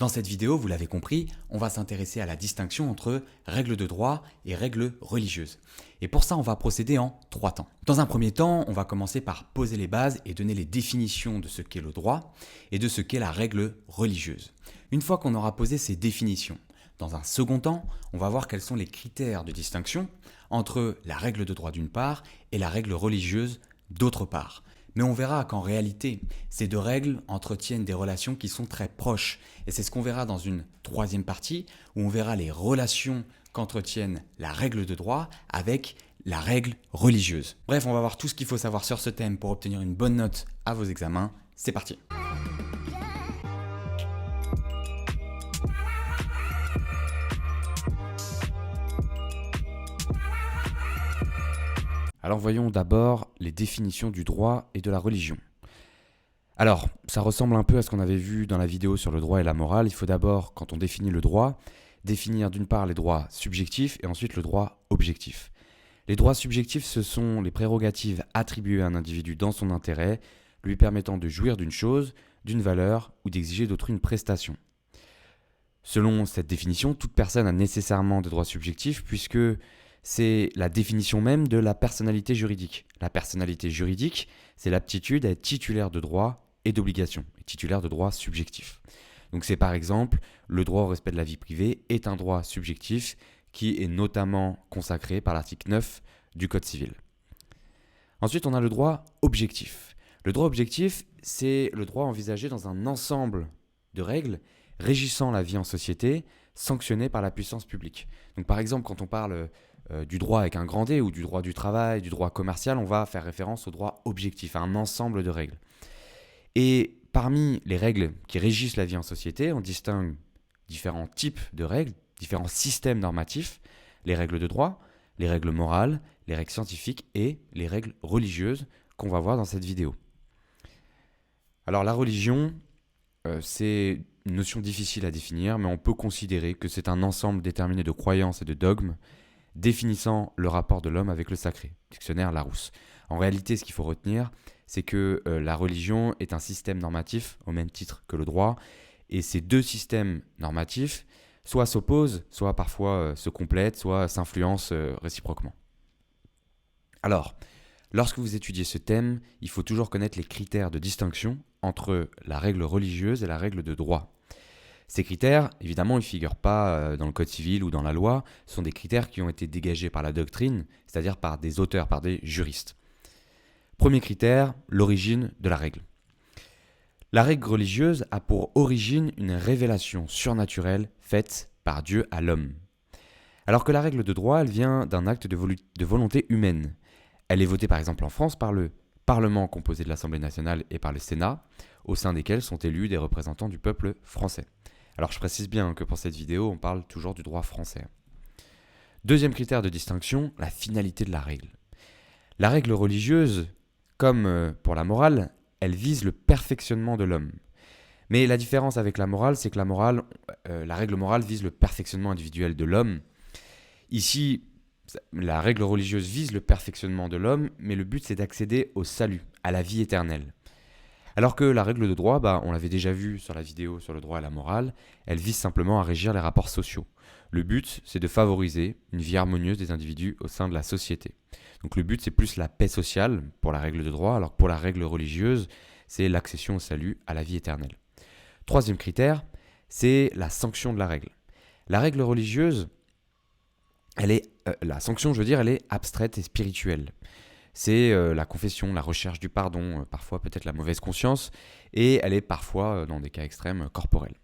Dans cette vidéo, vous l'avez compris, on va s'intéresser à la distinction entre règles de droit et règles religieuses. Et pour ça, on va procéder en 3 temps. Dans un premier temps, on va commencer par poser les bases et donner les définitions de ce qu'est le droit et de ce qu'est la règle religieuse. Une fois qu'on aura posé ces définitions, dans un second temps, on va voir quels sont les critères de distinction entre la règle de droit d'une part et la règle religieuse d'autre part. Mais on verra qu'en réalité, ces deux règles entretiennent des relations qui sont très proches. Et c'est ce qu'on verra dans une troisième partie, où on verra les relations qu'entretiennent la règle de droit avec la règle religieuse. Bref, on va voir tout ce qu'il faut savoir sur ce thème pour obtenir une bonne note à vos examens. C'est parti! Alors voyons d'abord les définitions du droit et de la religion. Alors, ça ressemble un peu à ce qu'on avait vu dans la vidéo sur le droit et la morale. Il faut d'abord, quand on définit le droit, définir d'une part les droits subjectifs et ensuite le droit objectif. Les droits subjectifs, ce sont les prérogatives attribuées à un individu dans son intérêt, lui permettant de jouir d'une chose, d'une valeur ou d'exiger d'autrui une prestation. Selon cette définition, toute personne a nécessairement des droits subjectifs puisque c'est la définition même de la personnalité juridique. La personnalité juridique, c'est l'aptitude à être titulaire de droits et d'obligations, et titulaire de droits subjectifs. Donc c'est par exemple, le droit au respect de la vie privée est un droit subjectif qui est notamment consacré par l'article 9 du Code civil. Ensuite, on a le droit objectif. Le droit objectif, c'est le droit envisagé dans un ensemble de règles régissant la vie en société, sanctionnées par la puissance publique. Donc par exemple, quand on parle du droit avec un grand D ou du droit du travail, du droit commercial, on va faire référence au droit objectif, à un ensemble de règles. Et parmi les règles qui régissent la vie en société, on distingue différents types de règles, différents systèmes normatifs, les règles de droit, les règles morales, les règles scientifiques et les règles religieuses qu'on va voir dans cette vidéo. Alors la religion, c'est une notion difficile à définir, mais on peut considérer que c'est un ensemble déterminé de croyances et de dogmes définissant le rapport de l'homme avec le sacré, dictionnaire Larousse. En réalité, ce qu'il faut retenir, c'est que la religion est un système normatif au même titre que le droit, et ces deux systèmes normatifs soit s'opposent, soit parfois se complètent, soit s'influencent réciproquement. Alors, lorsque vous étudiez ce thème, il faut toujours connaître les critères de distinction entre la règle religieuse et la règle de droit. Ces critères, évidemment, ils ne figurent pas dans le Code civil ou dans la loi, ce sont des critères qui ont été dégagés par la doctrine, c'est-à-dire par des auteurs, par des juristes. Premier critère, l'origine de la règle. La règle religieuse a pour origine une révélation surnaturelle faite par Dieu à l'homme. Alors que la règle de droit, elle vient d'un acte de volonté humaine. Elle est votée par exemple en France par le Parlement composé de l'Assemblée nationale et par le Sénat, au sein desquels sont élus des représentants du peuple français. Alors je précise bien que pour cette vidéo, on parle toujours du droit français. Deuxième critère de distinction, la finalité de la règle. La règle religieuse, comme pour la morale, elle vise le perfectionnement de l'homme. Mais la différence avec la morale, c'est que la règle morale vise le perfectionnement individuel de l'homme. Ici, la règle religieuse vise le perfectionnement de l'homme, mais le but c'est d'accéder au salut, à la vie éternelle. Alors que la règle de droit, on l'avait déjà vu sur la vidéo sur le droit et la morale, elle vise simplement à régir les rapports sociaux. Le but, c'est de favoriser une vie harmonieuse des individus au sein de la société. Donc le but, c'est plus la paix sociale pour la règle de droit, alors que pour la règle religieuse, c'est l'accession au salut, à la vie éternelle. Troisième critère, c'est la sanction de la règle. La règle religieuse, la sanction, elle est abstraite et spirituelle. C'est la confession, la recherche du pardon, parfois peut-être la mauvaise conscience, et elle est parfois, dans des cas extrêmes, corporelle.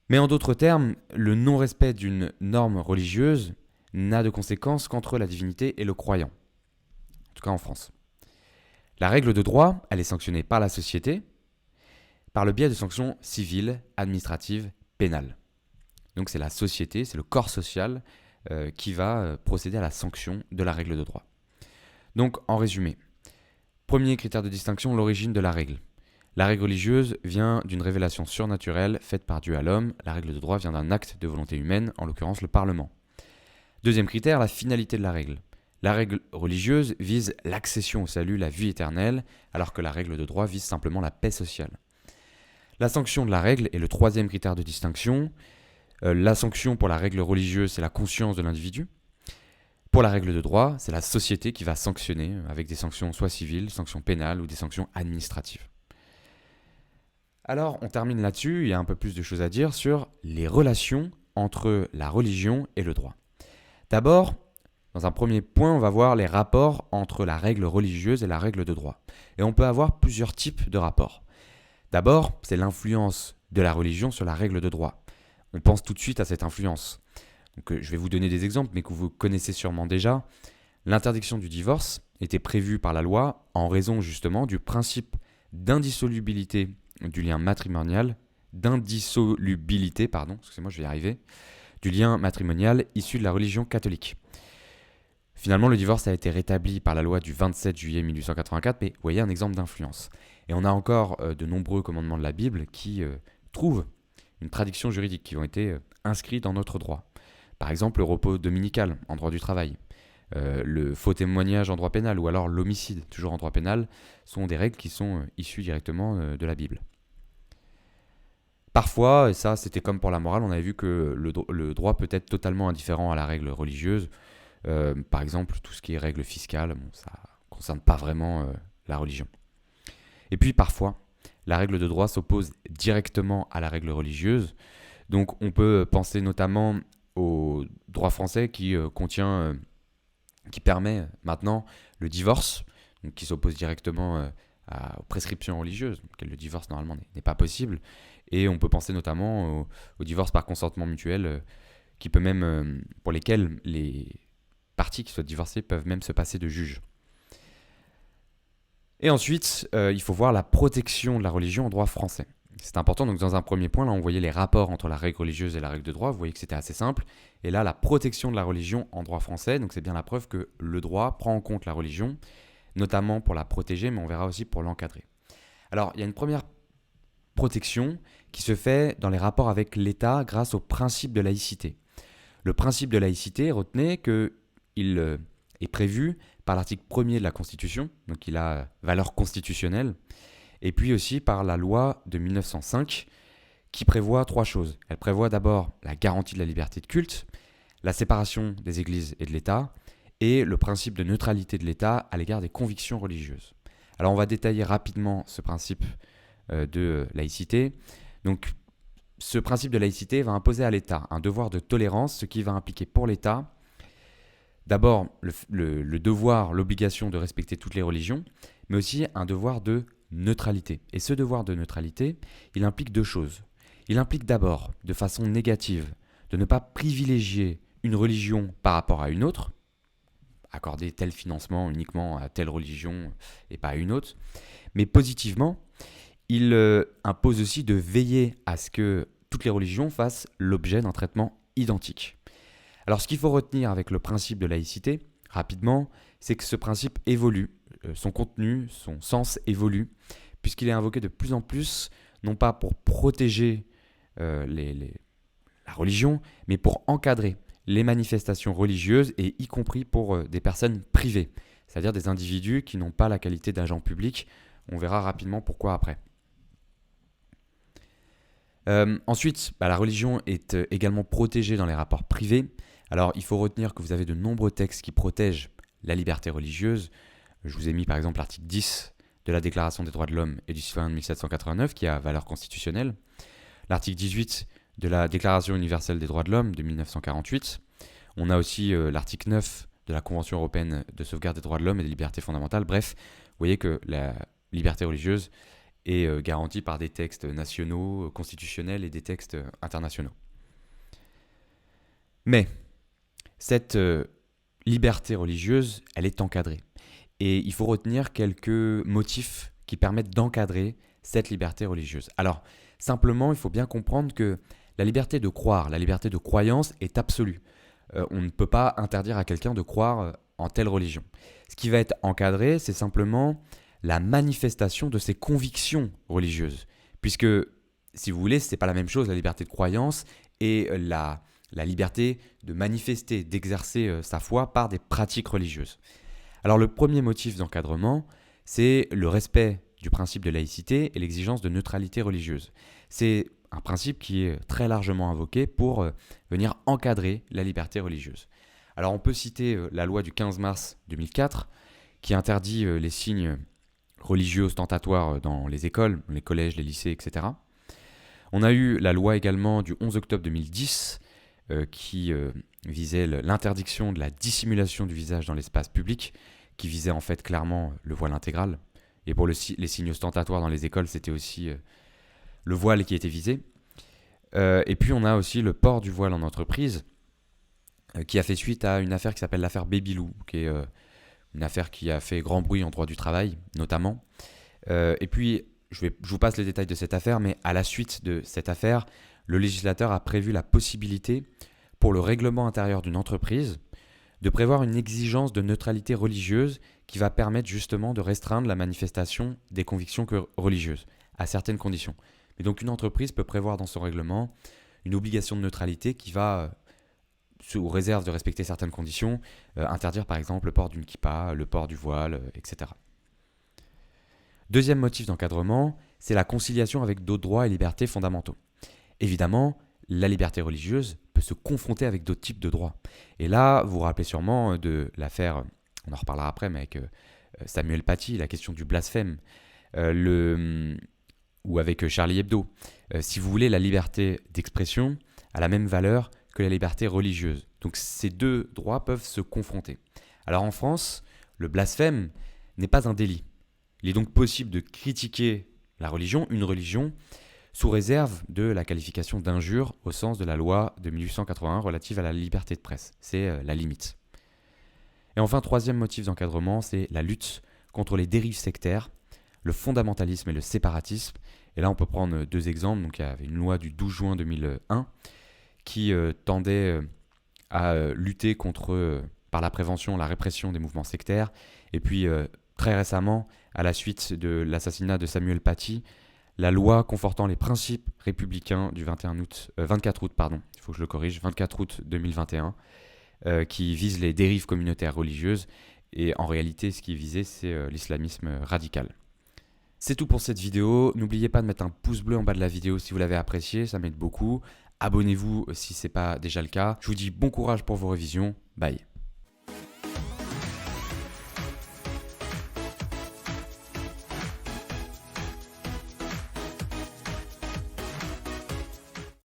Mais en d'autres termes, le non-respect d'une norme religieuse n'a de conséquence qu'entre la divinité et le croyant, en tout cas en France. La règle de droit, elle est sanctionnée par la société, par le biais de sanctions civiles, administratives, pénales. Donc c'est la société, c'est le corps social qui va procéder à la sanction de la règle de droit. Donc, en résumé, premier critère de distinction, l'origine de la règle. La règle religieuse vient d'une révélation surnaturelle faite par Dieu à l'homme. La règle de droit vient d'un acte de volonté humaine, en l'occurrence le Parlement. Deuxième critère, la finalité de la règle. La règle religieuse vise l'accession au salut, la vie éternelle, alors que la règle de droit vise simplement la paix sociale. La sanction de la règle est le troisième critère de distinction. La sanction pour la règle religieuse, c'est la conscience de l'individu. Pour la règle de droit, c'est la société qui va sanctionner avec des sanctions soit civiles, sanctions pénales ou des sanctions administratives. Alors, on termine là-dessus, il y a un peu plus de choses à dire sur les relations entre la religion et le droit. D'abord, dans un premier point, on va voir les rapports entre la règle religieuse et la règle de droit. Et on peut avoir plusieurs types de rapports. D'abord, c'est l'influence de la religion sur la règle de droit. On pense tout de suite à cette influence. Donc, je vais vous donner des exemples, mais que vous connaissez sûrement déjà. L'interdiction du divorce était prévue par la loi en raison justement du principe d'indissolubilité du lien matrimonial, du lien matrimonial issu de la religion catholique. Finalement, le divorce a été rétabli par la loi du 27 juillet 1884, mais vous voyez un exemple d'influence. Et on a encore de nombreux commandements de la Bible qui trouvent une traduction juridique, qui ont été inscrits dans notre droit. Par exemple, le repos dominical en droit du travail, le faux témoignage en droit pénal ou alors l'homicide, toujours en droit pénal, sont des règles qui sont issues directement de la Bible. Parfois, et ça c'était comme pour la morale, on avait vu que le droit peut être totalement indifférent à la règle religieuse. Par exemple, tout ce qui est règle fiscale, ça ne concerne pas vraiment la religion. Et puis parfois, la règle de droit s'oppose directement à la règle religieuse. Donc on peut penser notamment au droit français qui permet maintenant le divorce, donc qui s'oppose directement aux prescriptions religieuses, auxquelles le divorce normalement n'est pas possible. Et on peut penser notamment au divorce par consentement mutuel, qui peut même, pour lesquels les parties qui soient divorcées peuvent même se passer de juge. Et ensuite, il faut voir la protection de la religion en droit français. C'est important, donc dans un premier point, là on voyait les rapports entre la règle religieuse et la règle de droit, vous voyez que c'était assez simple. Et là, la protection de la religion en droit français, donc c'est bien la preuve que le droit prend en compte la religion, notamment pour la protéger, mais on verra aussi pour l'encadrer. Alors, il y a une première protection qui se fait dans les rapports avec l'État grâce au principe de laïcité. Le principe de laïcité, retenez qu'il est prévu par l'article 1er de la Constitution, donc il a valeur constitutionnelle, et puis aussi par la loi de 1905 qui prévoit trois choses. Elle prévoit d'abord la garantie de la liberté de culte, la séparation des églises et de l'État, et le principe de neutralité de l'État à l'égard des convictions religieuses. Alors on va détailler rapidement ce principe de laïcité. Donc ce principe de laïcité va imposer à l'État un devoir de tolérance, ce qui va impliquer pour l'État d'abord le devoir, l'obligation de respecter toutes les religions, mais aussi un devoir de neutralité. Et ce devoir de neutralité, il implique deux choses. Il implique d'abord, de façon négative, de ne pas privilégier une religion par rapport à une autre, accorder tel financement uniquement à telle religion et pas à une autre, mais positivement, il impose aussi de veiller à ce que toutes les religions fassent l'objet d'un traitement identique. Alors ce qu'il faut retenir avec le principe de laïcité, rapidement, c'est que ce principe évolue, son contenu, son sens évolue, puisqu'il est invoqué de plus en plus, non pas pour protéger la religion, mais pour encadrer les manifestations religieuses, et y compris pour des personnes privées, c'est-à-dire des individus qui n'ont pas la qualité d'agents publics. On verra rapidement pourquoi après. Ensuite, la religion est également protégée dans les rapports privés. Alors, il faut retenir que vous avez de nombreux textes qui protègent la liberté religieuse. Je vous ai mis par exemple l'article 10 de la Déclaration des droits de l'homme et du citoyen de 1789, qui a valeur constitutionnelle. L'article 18 de la Déclaration universelle des droits de l'homme de 1948. On a aussi l'article 9 de la Convention européenne de sauvegarde des droits de l'homme et des libertés fondamentales. Bref, vous voyez que la liberté religieuse est garantie par des textes nationaux, constitutionnels et des textes internationaux. Mais cette liberté religieuse, elle est encadrée. Et il faut retenir quelques motifs qui permettent d'encadrer cette liberté religieuse. Alors, simplement, il faut bien comprendre que la liberté de croire, la liberté de croyance est absolue. On ne peut pas interdire à quelqu'un de croire en telle religion. Ce qui va être encadré, c'est simplement la manifestation de ses convictions religieuses. Puisque, si vous voulez, ce n'est pas la même chose, la liberté de croyance et la liberté de manifester, d'exercer sa foi par des pratiques religieuses. Alors le premier motif d'encadrement, c'est le respect du principe de laïcité et l'exigence de neutralité religieuse. C'est un principe qui est très largement invoqué pour venir encadrer la liberté religieuse. Alors on peut citer la loi du 15 mars 2004 qui interdit les signes religieux ostentatoires dans les écoles, les collèges, les lycées, etc. On a eu la loi également du 11 octobre 2010 qui visait l'interdiction de la dissimulation du visage dans l'espace public, qui visait en fait clairement le voile intégral. Et pour les signes ostentatoires dans les écoles, c'était aussi le voile qui était visé. Et puis on a aussi le port du voile en entreprise, qui a fait suite à une affaire qui s'appelle l'affaire Babylou, qui est une affaire qui a fait grand bruit en droit du travail, notamment. Et puis, je vous passe les détails de cette affaire, mais à la suite de cette affaire, le législateur a prévu la possibilité pour le règlement intérieur d'une entreprise de prévoir une exigence de neutralité religieuse qui va permettre justement de restreindre la manifestation des convictions religieuses, à certaines conditions. Mais donc une entreprise peut prévoir dans son règlement une obligation de neutralité qui va, sous réserve de respecter certaines conditions, interdire par exemple le port d'une kippa, le port du voile, etc. Deuxième motif d'encadrement, c'est la conciliation avec d'autres droits et libertés fondamentaux. Évidemment, la liberté religieuse peut se confronter avec d'autres types de droits. Et là, vous vous rappelez sûrement de l'affaire, on en reparlera après, mais avec Samuel Paty, la question du blasphème, ou avec Charlie Hebdo. Si vous voulez, la liberté d'expression a la même valeur que la liberté religieuse. Donc ces deux droits peuvent se confronter. Alors en France, le blasphème n'est pas un délit. Il est donc possible de critiquer la religion, une religion, sous réserve de la qualification d'injure au sens de la loi de 1881 relative à la liberté de presse. C'est la limite. Et enfin, troisième motif d'encadrement, c'est la lutte contre les dérives sectaires, le fondamentalisme et le séparatisme. Et là, on peut prendre deux exemples. Donc, il y avait une loi du 12 juin 2001 qui tendait à lutter contre, par la prévention, la répression des mouvements sectaires. Et puis, très récemment, à la suite de l'assassinat de Samuel Paty, la loi confortant les principes républicains du 24 août 2021, qui vise les dérives communautaires religieuses. Et en réalité, ce qui est visé, c'est l'islamisme radical. C'est tout pour cette vidéo. N'oubliez pas de mettre un pouce bleu en bas de la vidéo si vous l'avez apprécié, ça m'aide beaucoup. Abonnez-vous si ce n'est pas déjà le cas. Je vous dis bon courage pour vos révisions. Bye.